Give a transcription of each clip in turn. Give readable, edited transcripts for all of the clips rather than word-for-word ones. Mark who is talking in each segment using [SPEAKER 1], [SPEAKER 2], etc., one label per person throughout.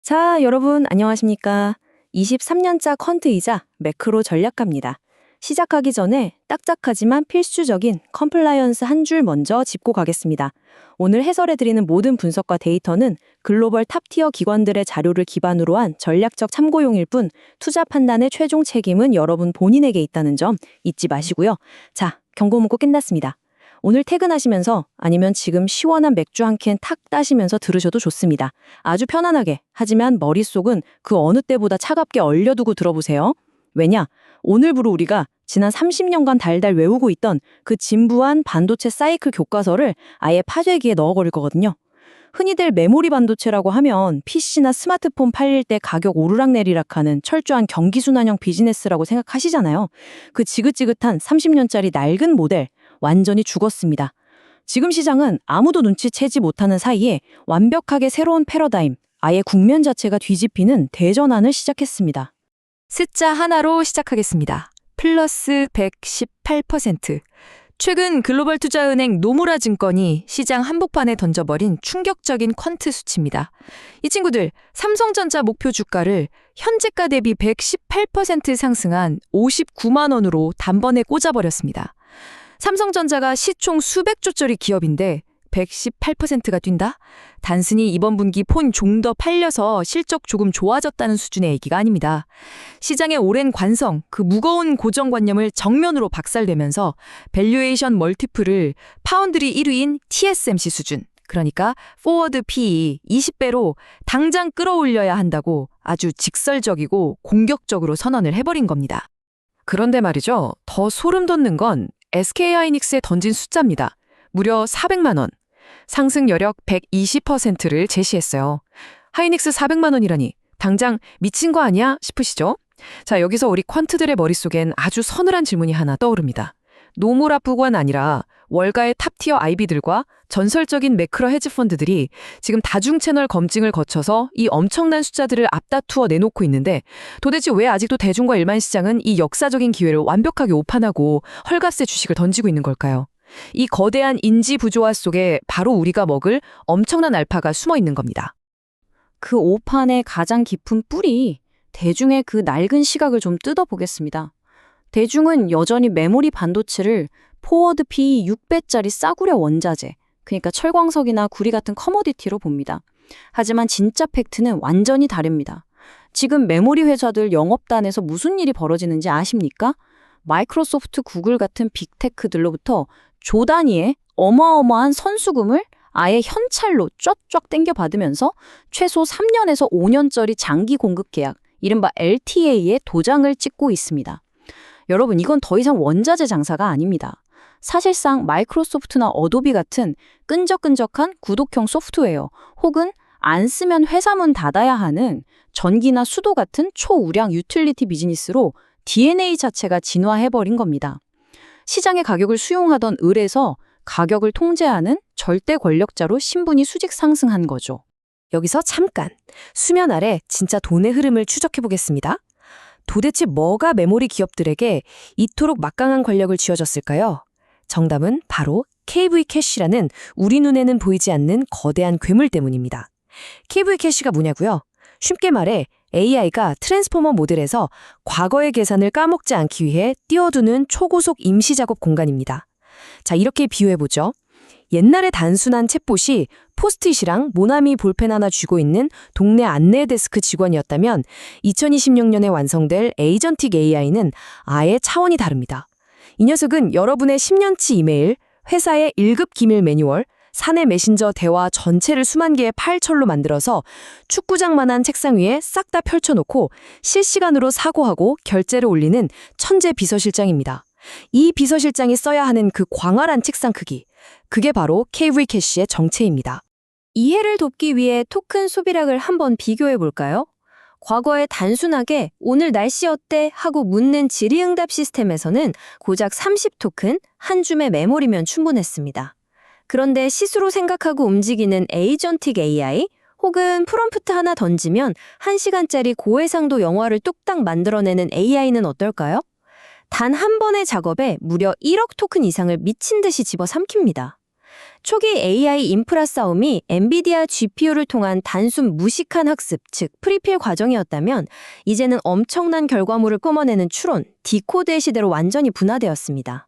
[SPEAKER 1] 자, 여러분 안녕하십니까? 23년차 퀀트이자 매크로 전략가입니다. 시작하기 전에 딱딱하지만 필수적인 컴플라이언스 한 줄 먼저 짚고 가겠습니다. 오늘 해설해드리는 모든 분석과 데이터는 글로벌 탑티어 기관들의 자료를 기반으로 한 전략적 참고용일 뿐 투자 판단의 최종 책임은 여러분 본인에게 있다는 점 잊지 마시고요. 자, 경고 문구 끝났습니다. 오늘 퇴근하시면서 아니면 지금 시원한 맥주 한 캔 탁 따시면서 들으셔도 좋습니다. 아주 편안하게, 하지만 머릿속은 그 어느 때보다 차갑게 얼려두고 들어보세요. 왜냐? 오늘부로 우리가 지난 30년간 달달 외우고 있던 그 진부한 반도체 사이클 교과서를 아예 파쇄기에 넣어버릴 거거든요. 흔히들 메모리 반도체라고 하면 PC나 스마트폰 팔릴 때 가격 오르락내리락하는 철저한 경기순환형 비즈니스라고 생각하시잖아요. 그 지긋지긋한 30년짜리 낡은 모델, 완전히 죽었습니다. 지금 시장은 아무도 눈치채지 못하는 사이에 완벽하게 새로운 패러다임, 아예 국면 자체가 뒤집히는 대전환을 시작했습니다.
[SPEAKER 2] 숫자 하나로 시작하겠습니다. 플러스 118%. 최근 글로벌 투자은행 노무라 증권이 시장 한복판에 던져버린 충격적인 퀀트 수치입니다. 이 친구들 삼성전자 목표 주가를 현재가 대비 118% 상승한 59만 원으로 단번에 꽂아버렸습니다. 삼성전자가 시총 수백조짜리 기업인데 118%가 뛴다? 단순히 이번 분기 폰 좀 더 팔려서 실적 조금 좋아졌다는 수준의 얘기가 아닙니다. 시장의 오랜 관성, 그 무거운 고정관념을 정면으로 박살내면서 밸류에이션 멀티플을 파운드리 1위인 TSMC 수준, 그러니까 포워드 PE 20배로 당장 끌어올려야 한다고 아주 직설적이고 공격적으로 선언을 해버린 겁니다.
[SPEAKER 3] 그런데 말이죠. 더 소름 돋는 건 SK하이닉스에 던진 숫자입니다. 무려 400만 원. 상승 여력 120%를 제시했어요. 하이닉스 400만 원이라니 당장 미친 거 아니야 싶으시죠? 자, 여기서 우리 퀀트들의 머릿속엔 아주 서늘한 질문이 하나 떠오릅니다. 노무라뿐만 아니라 월가의 탑티어 IB들과 전설적인 매크로 헤지펀드들이 지금 다중 채널 검증을 거쳐서 이 엄청난 숫자들을 앞다투어 내놓고 있는데 도대체 왜 아직도 대중과 일반 시장은 이 역사적인 기회를 완벽하게 오판하고 헐값에 주식을 던지고 있는 걸까요? 이 거대한 인지 부조화 속에 바로 우리가 먹을 엄청난 알파가 숨어 있는 겁니다.
[SPEAKER 1] 그 오판의 가장 깊은 뿌리, 대중의 그 낡은 시각을 좀 뜯어보겠습니다. 대중은 여전히 메모리 반도체를 포워드 PE 6배짜리 싸구려 원자재, 그러니까 철광석이나 구리 같은 커머디티로 봅니다. 하지만 진짜 팩트는 완전히 다릅니다. 지금 메모리 회사들 영업단에서 무슨 일이 벌어지는지 아십니까? 마이크로소프트, 구글 같은 빅테크들로부터 조 단위의 어마어마한 선수금을 아예 현찰로 쫙쫙 땡겨받으면서 최소 3년에서 5년짜리 장기 공급 계약, 이른바 LTA에 도장을 찍고 있습니다. 여러분, 이건 더 이상 원자재 장사가 아닙니다. 사실상 마이크로소프트나 어도비 같은 끈적끈적한 구독형 소프트웨어 혹은 안 쓰면 회사 문 닫아야 하는 전기나 수도 같은 초우량 유틸리티 비즈니스로 DNA 자체가 진화해버린 겁니다. 시장의 가격을 수용하던 을에서 가격을 통제하는 절대 권력자로 신분이 수직 상승한 거죠.
[SPEAKER 3] 여기서 잠깐 수면 아래 진짜 돈의 흐름을 추적해 보겠습니다. 도대체 뭐가 메모리 기업들에게 이토록 막강한 권력을 쥐어줬을까요? 정답은 바로 KV 캐시라는 우리 눈에는 보이지 않는 거대한 괴물 때문입니다. KV 캐시가 뭐냐고요? 쉽게 말해 AI가 트랜스포머 모델에서 과거의 계산을 까먹지 않기 위해 띄워두는 초고속 임시작업 공간입니다. 자, 이렇게 비유해보죠. 옛날에 단순한 챗봇이 포스트잇이랑 모나미 볼펜 하나 쥐고 있는 동네 안내 데스크 직원이었다면 2026년에 완성될 에이전틱 AI는 아예 차원이 다릅니다. 이 녀석은 여러분의 10년치 이메일, 회사의 1급 기밀 매뉴얼, 사내 메신저 대화 전체를 수만 개의 파일철로 만들어서 축구장만한 책상 위에 싹 다 펼쳐놓고 실시간으로 사고하고 결제를 올리는 천재 비서실장입니다. 이 비서실장이 써야 하는 그 광활한 책상 크기, 그게 바로 KV 캐시의 정체입니다.
[SPEAKER 1] 이해를 돕기 위해 토큰 소비량을 한번 비교해 볼까요? 과거에 단순하게 오늘 날씨 어때? 하고 묻는 질의응답 시스템에서는 고작 30토큰, 한 줌의 메모리면 충분했습니다. 그런데 시스로 생각하고 움직이는 에이전틱 AI 혹은 프롬프트 하나 던지면 1시간짜리 고해상도 영화를 뚝딱 만들어내는 AI는 어떨까요? 단 한 번의 작업에 무려 1억 토큰 이상을 미친 듯이 집어삼킵니다. 초기 AI 인프라 싸움이 엔비디아 GPU를 통한 단순 무식한 학습, 즉 프리필 과정이었다면 이제는 엄청난 결과물을 뿜어내는 추론, 디코드의 시대로 완전히 분화되었습니다.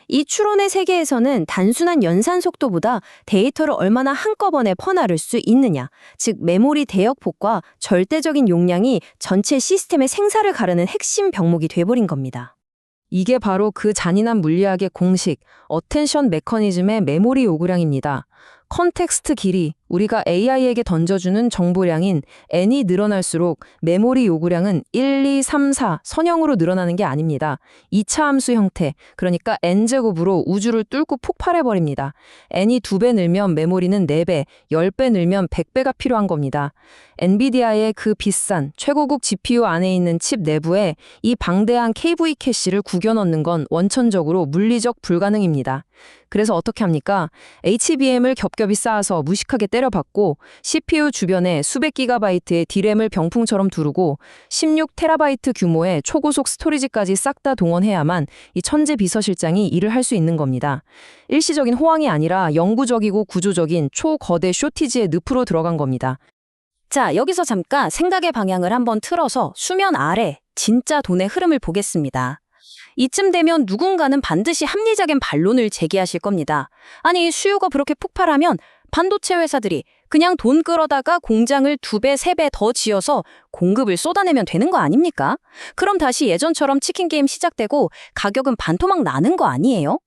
[SPEAKER 1] 이 추론의 세계에서는 단순한 연산 속도보다 데이터를 얼마나 한꺼번에 퍼나를 수 있느냐, 즉 메모리 대역폭과 절대적인 용량이 전체 시스템의 생사를 가르는 핵심 병목이 돼버린 겁니다.
[SPEAKER 3] 이게 바로 그 잔인한 물리학의 공식, 어텐션 메커니즘의 메모리 요구량입니다. 컨텍스트 길이, 우리가 AI에게 던져주는 정보량인 n이 늘어날수록 메모리 요구량은 1, 2, 3, 4 선형으로 늘어나는 게 아닙니다. 2차 함수 형태, 그러니까 n제곱으로 우주를 뚫고 폭발해버립니다. n이 2배 늘면 메모리는 4배, 10배 늘면 100배가 필요한 겁니다. 엔비디아의 그 비싼 최고급 GPU 안에 있는 칩 내부에 이 방대한 KV 캐시를 구겨 넣는 건 원천적으로 물리적 불가능입니다. 그래서 어떻게 합니까? HBM을 겹겹이 쌓아서 무식하게 때려박고 CPU 주변에 수백 기가바이트의 D램을 병풍처럼 두르고 16테라바이트 규모의 초고속 스토리지까지 싹 다 동원해야만 이 천재 비서실장이 일을 할 수 있는 겁니다. 일시적인 호황이 아니라 영구적이고 구조적인 초거대 쇼티지의 늪으로 들어간 겁니다.
[SPEAKER 1] 자, 여기서 잠깐 생각의 방향을 한번 틀어서 수면 아래 진짜 돈의 흐름을 보겠습니다. 이쯤 되면 누군가는 반드시 합리적인 반론을 제기하실 겁니다. 아니, 수요가 그렇게 폭발하면 반도체 회사들이 그냥 돈 끌어다가 공장을 2배, 3배 더 지어서 공급을 쏟아내면 되는 거 아닙니까? 그럼 다시 예전처럼 치킨 게임 시작되고 가격은 반토막 나는 거 아니에요?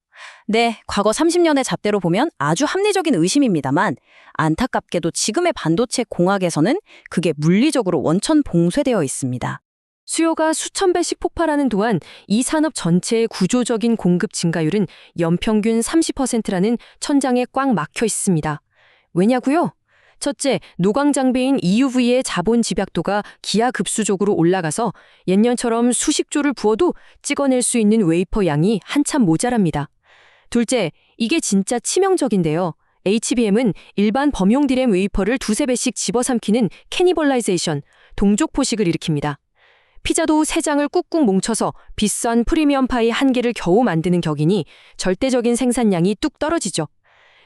[SPEAKER 1] 네, 과거 30년의 잣대로 보면 아주 합리적인 의심입니다만 안타깝게도 지금의 반도체 공학에서는 그게 물리적으로 원천 봉쇄되어 있습니다.
[SPEAKER 3] 수요가 수천 배씩 폭발하는 동안 이 산업 전체의 구조적인 공급 증가율은 연평균 30%라는 천장에 꽉 막혀 있습니다. 왜냐고요? 첫째, 노광 장비인 EUV의 자본 집약도가 기하급수적으로 올라가서 옛년처럼 수십 조를 부어도 찍어낼 수 있는 웨이퍼 양이 한참 모자랍니다. 둘째, 이게 진짜 치명적인데요. HBM은 일반 범용 D램 웨이퍼를 2~3배씩 집어삼키는 캐니벌라이제이션, 동족 포식을 일으킵니다. 피자도 3장을 꾹꾹 뭉쳐서 비싼 프리미엄 파이 1개를 겨우 만드는 격이니 절대적인 생산량이 뚝 떨어지죠.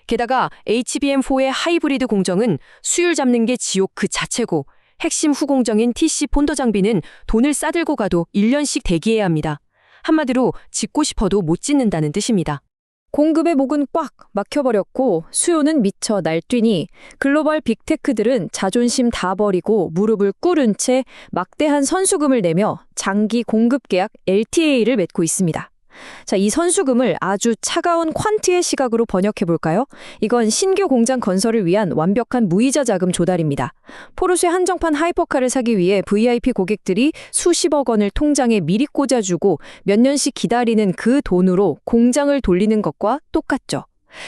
[SPEAKER 3] 게다가 HBM4의 하이브리드 공정은 수율 잡는 게 지옥 그 자체고 핵심 후공정인 TC 폰더 장비는 돈을 싸들고 가도 1년씩 대기해야 합니다. 한마디로 짓고 싶어도 못 짓는다는 뜻입니다.
[SPEAKER 1] 공급의 목은 꽉 막혀버렸고 수요는 미쳐 날뛰니 글로벌 빅테크들은 자존심 다 버리고 무릎을 꿇은 채 막대한 선수금을 내며 장기 공급 계약 LTA를 맺고 있습니다. 자, 이 선수금을 아주 차가운 퀀트의 시각으로 번역해볼까요? 이건 신규 공장 건설을 위한 완벽한 무이자 자금 조달입니다. 포르쉐 한정판 하이퍼카를 사기 위해 VIP 고객들이 수십억 원을 통장에 미리 꽂아주고 몇 년씩 기다리는 그 돈으로 공장을 돌리는 것과 똑같죠.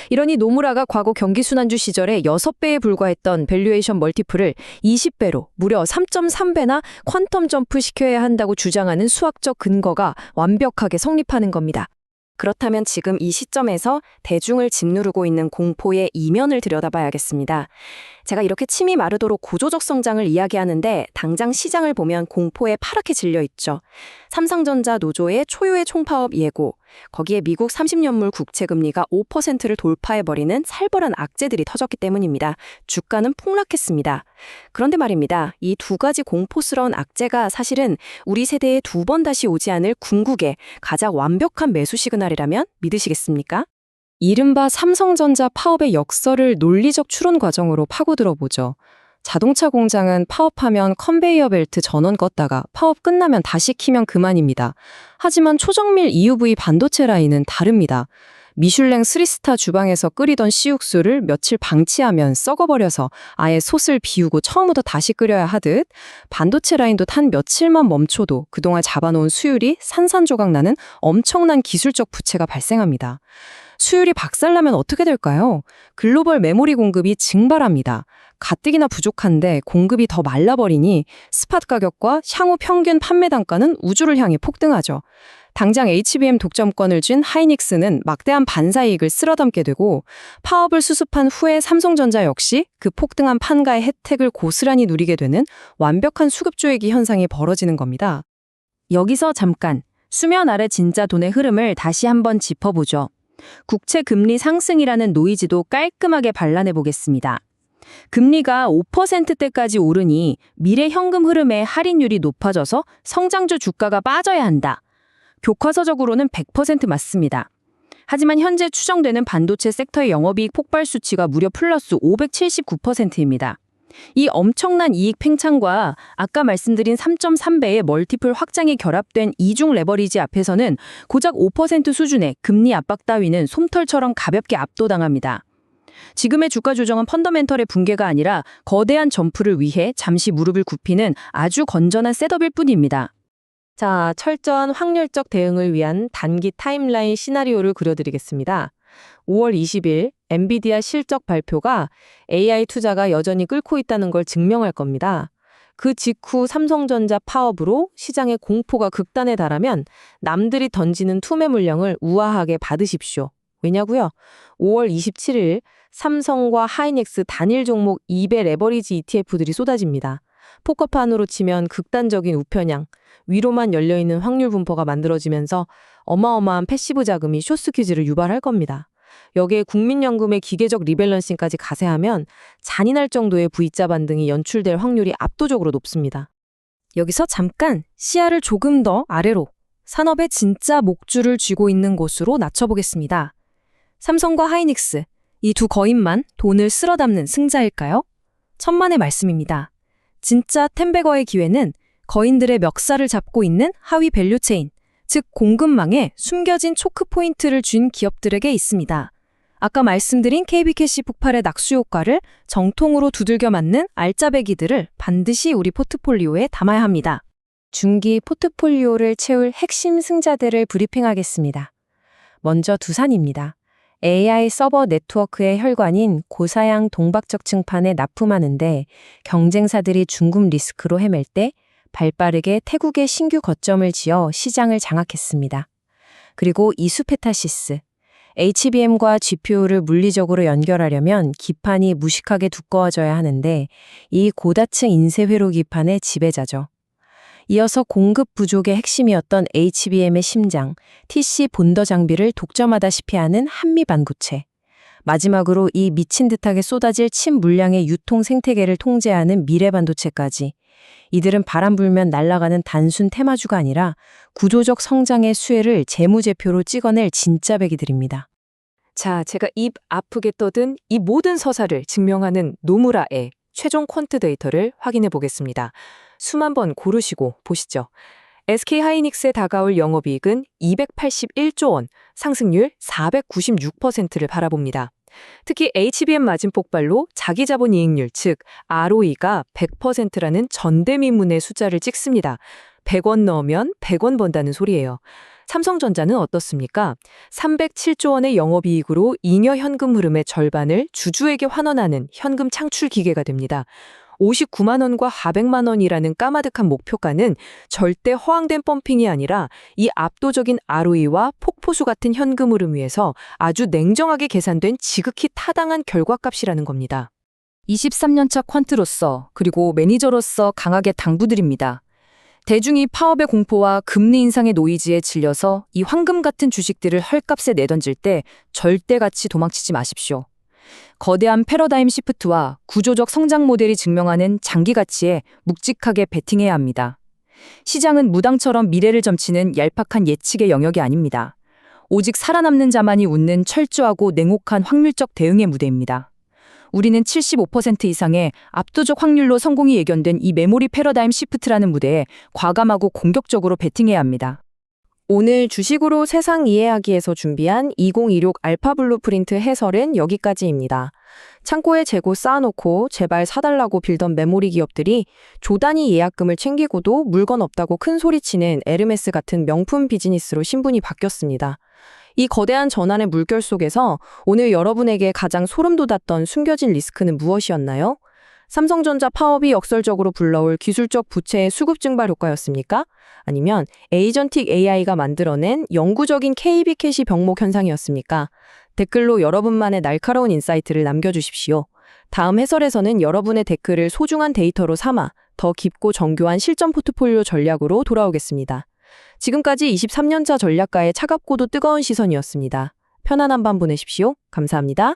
[SPEAKER 1] 이러니 노무라가 과거 경기순환주 시절에 6배에 불과했던 밸류에이션 멀티플을 20배로 무려 3.3배나 퀀텀 점프 시켜야 한다고 주장하는 수학적 근거가 완벽하게 성립하는 겁니다. 그렇다면 지금 이 시점에서 대중을 짓누르고 있는 공포의 이면을 들여다봐야겠습니다. 제가 이렇게 침이 마르도록 구조적 성장을 이야기하는데 당장 시장을 보면 공포에 파랗게 질려 있죠. 삼성전자 노조의 초유의 총파업 예고, 거기에 미국 30년물 국채금리가 5%를 돌파해버리는 살벌한 악재들이 터졌기 때문입니다. 주가는 폭락했습니다. 그런데 말입니다. 이 두 가지 공포스러운 악재가 사실은 우리 세대에 2번 다시 오지 않을 궁극의 가장 완벽한 매수 시그널이라면 믿으시겠습니까? 이른바 삼성전자 파업의 역설을 논리적 추론 과정으로 파고들어 보죠. 자동차 공장은 파업하면 컨베이어 벨트 전원 껐다가 파업 끝나면 다시 키면 그만입니다. 하지만 초정밀 EUV 반도체 라인은 다릅니다. 미슐랭 3스타 주방에서 끓이던 씨육수를 며칠 방치하면 썩어버려서 아예 솥을 비우고 처음부터 다시 끓여야 하듯 반도체 라인도 단 며칠만 멈춰도 그동안 잡아놓은 수율이 산산조각 나는 엄청난 기술적 부채가 발생합니다. 수율이 박살나면 어떻게 될까요? 글로벌 메모리 공급이 증발합니다. 가뜩이나 부족한데 공급이 더 말라버리니 스팟 가격과 향후 평균 판매 단가는 우주를 향해 폭등하죠. 당장 HBM 독점권을 쥔 하이닉스는 막대한 반사이익을 쓸어담게 되고 파업을 수습한 후에 삼성전자 역시 그 폭등한 판가의 혜택을 고스란히 누리게 되는 완벽한 수급조회기 현상이 벌어지는 겁니다. 여기서 잠깐 수면 아래 진짜 돈의 흐름을 다시 한번 짚어보죠. 국채 금리 상승이라는 노이즈도 깔끔하게 발라내 보겠습니다. 금리가 5%대까지 오르니 미래 현금 흐름의 할인율이 높아져서 성장주 주가가 빠져야 한다. 교과서적으로는 100% 맞습니다. 하지만 현재 추정되는 반도체 섹터의 영업이익 폭발 수치가 무려 플러스 579%입니다. 이 엄청난 이익 팽창과 아까 말씀드린 3.3배의 멀티플 확장이 결합된 이중 레버리지 앞에서는 고작 5% 수준의 금리 압박 따위는 솜털처럼 가볍게 압도당합니다. 지금의 주가 조정은 펀더멘털의 붕괴가 아니라 거대한 점프를 위해 잠시 무릎을 굽히는 아주 건전한 셋업일 뿐입니다.
[SPEAKER 3] 자, 철저한 확률적 대응을 위한 단기 타임라인 시나리오를 그려드리겠습니다. 5월 20일 엔비디아 실적 발표가 AI 투자가 여전히 끓고 있다는 걸 증명할 겁니다. 그 직후 삼성전자 파업으로 시장의 공포가 극단에 달하면 남들이 던지는 투매 물량을 우아하게 받으십시오. 왜냐고요? 5월 27일 삼성과 하이닉스 단일 종목 2배 레버리지 ETF들이 쏟아집니다. 포커판으로 치면 극단적인 우편향, 위로만 열려있는 확률 분포가 만들어지면서 어마어마한 패시브 자금이 숏스퀴즈를 유발할 겁니다. 여기에 국민연금의 기계적 리밸런싱까지 가세하면 잔인할 정도의 V자 반등이 연출될 확률이 압도적으로 높습니다.
[SPEAKER 1] 여기서 잠깐 시야를 조금 더 아래로 산업의 진짜 목줄을 쥐고 있는 곳으로 낮춰보겠습니다. 삼성과 하이닉스, 이 두 거인만 돈을 쓸어 담는 승자일까요? 천만의 말씀입니다. 진짜 텐베거의 기회는 거인들의 멱살을 잡고 있는 하위 밸류체인, 즉 공급망에 숨겨진 초크 포인트를 쥔 기업들에게 있습니다. 아까 말씀드린 KB캐시 폭발의 낙수 효과를 정통으로 두들겨 맞는 알짜배기들을 반드시 우리 포트폴리오에 담아야 합니다. 중기 포트폴리오를 채울 핵심 승자들을 브리핑하겠습니다. 먼저 두산입니다. AI 서버 네트워크의 혈관인 고사양 동박적 층판에 납품하는데 경쟁사들이 중금 리스크로 헤맬 때 발빠르게 태국에 신규 거점을 지어 시장을 장악했습니다. 그리고 이수페타시스, HBM과 GPU를 물리적으로 연결하려면 기판이 무식하게 두꺼워져야 하는데 이 고다층 인쇄회로 기판의 지배자죠. 이어서 공급 부족의 핵심이었던 HBM의 심장, TC 본더 장비를 독점하다시피 하는 한미반구체. 마지막으로 이 미친 듯하게 쏟아질 친 물량의 유통 생태계를 통제하는 미래반도체까지. 이들은 바람 불면 날아가는 단순 테마주가 아니라 구조적 성장의 수혜를 재무제표로 찍어낼 진짜 배기들입니다.
[SPEAKER 3] 자, 제가 입 아프게 떠든 이 모든 서사를 증명하는 노무라의 최종 퀀트 데이터를 확인해 보겠습니다. 수만 번 고르시고 보시죠. SK하이닉스에 다가올 영업이익은 281조 원, 상승률 496%를 바라봅니다. 특히 HBM 마진 폭발로 자기자본이익률, 즉 ROE가 100%라는 전대미문의 숫자를 찍습니다. 100원 넣으면 100원 번다는 소리예요. 삼성전자는 어떻습니까? 307조 원의 영업이익으로 잉여 현금 흐름의 절반을 주주에게 환원하는 현금 창출 기계가 됩니다. 59만 원과 400만 원이라는 까마득한 목표가는 절대 허황된 펌핑이 아니라 이 압도적인 ROE와 폭포수 같은 현금 흐름 위에서 아주 냉정하게 계산된 지극히 타당한 결과값이라는 겁니다.
[SPEAKER 2] 23년차 퀀트로서 그리고 매니저로서 강하게 당부드립니다. 대중이 파업의 공포와 금리 인상의 노이즈에 질려서 이 황금 같은 주식들을 헐값에 내던질 때 절대 같이 도망치지 마십시오. 거대한 패러다임 시프트와 구조적 성장 모델이 증명하는 장기 가치에 묵직하게 베팅해야 합니다. 시장은 무당처럼 미래를 점치는 얄팍한 예측의 영역이 아닙니다. 오직 살아남는 자만이 웃는 철저하고 냉혹한 확률적 대응의 무대입니다. 우리는 75% 이상의 압도적 확률로 성공이 예견된 이 메모리 패러다임 시프트라는 무대에 과감하고 공격적으로 베팅해야 합니다.
[SPEAKER 3] 오늘 주식으로 세상 이해하기에서 준비한 2026 알파 블루프린트 해설은 여기까지입니다. 창고에 재고 쌓아놓고 제발 사달라고 빌던 메모리 기업들이 조단위 예약금을 챙기고도 물건 없다고 큰 소리치는 에르메스 같은 명품 비즈니스로 신분이 바뀌었습니다. 이 거대한 전환의 물결 속에서 오늘 여러분에게 가장 소름 돋았던 숨겨진 리스크는 무엇이었나요? 삼성전자 파업이 역설적으로 불러올 기술적 부채의 수급 증발 효과였습니까? 아니면 에이전틱 AI가 만들어낸 영구적인 KB캐시 병목 현상이었습니까? 댓글로 여러분만의 날카로운 인사이트를 남겨주십시오. 다음 해설에서는 여러분의 댓글을 소중한 데이터로 삼아 더 깊고 정교한 실전 포트폴리오 전략으로 돌아오겠습니다. 지금까지 23년차 전략가의 차갑고도 뜨거운 시선이었습니다. 편안한 밤 보내십시오. 감사합니다.